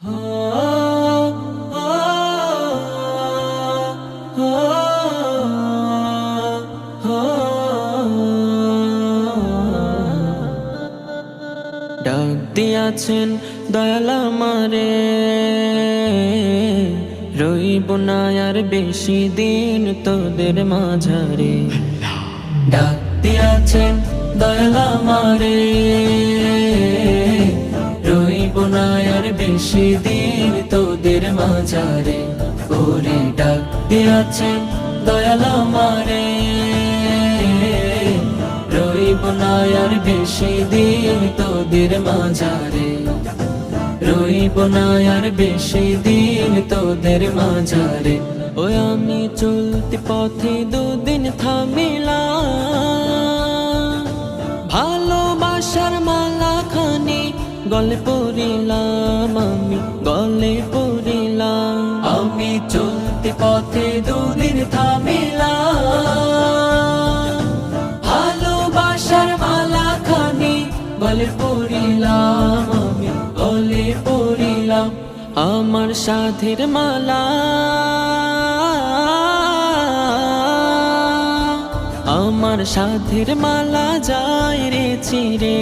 ডাক দিয়াছেন দয়াল আমারে, রইব না আর বেশি দিন তোদের মাঝারে। ডাক দিয়াছেন দয়াল আমারে, রইব না আর বেশি দিন তোদের মাঝারে। ওরে ডাক দিয়াছেন দয়াল আমারে, রইব না আর বেশি দিন তোদের মাঝারে। রইব না আর বেশি দিন তোদের মাঝারে। ওই আমি চলতি পথে দুদিন থামিলাম, ভালোবাসার মালা খানি গলে পড়িলাম, আমি গলে পড়িলাম। আমি চলতি পথে দুদিন থামিলাম, ভালোবাসার মালা খানি গলে পড়িলাম, আমি গলে পড়িলাম। আমার সাধের মালা, আমার সাধের মালা যায় রে চিরে,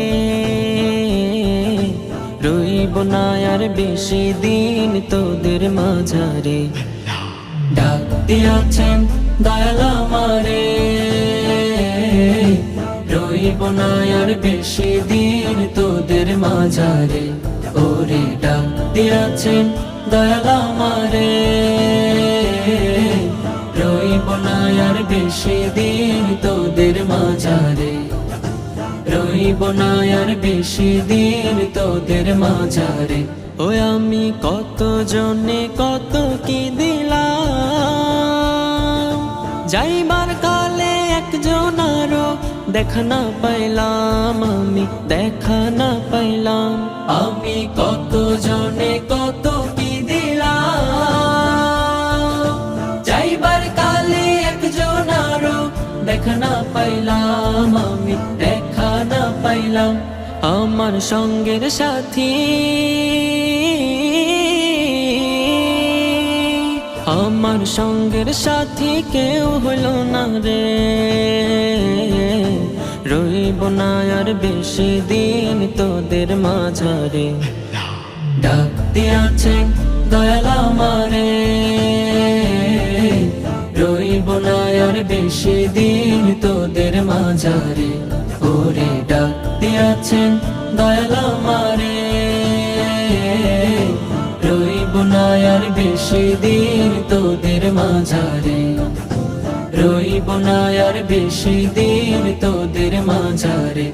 রইব না আর বেশি দিন তোদের মাঝারে। ডাক দিয়াছেন দয়াল আমারে, রইব না আর বেশি দিন তোদের মাঝারে। ওরে ডাক দিয়াছেন দয়াল আমারে, রইব না আর বেশি দিন তোদের মাঝারে। রইব না আর বেশি দিন তোদের মাঝারে। ওই আমি কত জনে কত কি দিলাম, যাইবার কালে একজন আরো দেখা না পাইলাম, আমি দেখা না পাইলাম। আমি কত জনে কত কি দিলাম, যাইবার কালে একজন আরো দেখা না পাইলাম, আমি দেখা না পাইলাম। আমার সঙ্গের সাথী, আমার সঙ্গের সাথী কেউ হলো না রে, রইব না আর বেশি দিন তোদের মাঝারে। ডাক দিয়াছেন দয়াল আমারে, রইব না আর বেশি দিন তোদের মাঝারে। ওরে ডাক দিয়াছেন দয়াল আমারে, রইব না আর বেশি দিন তোদের মাঝারে। রইব না আর বেশি দিন তোদের মাঝারে।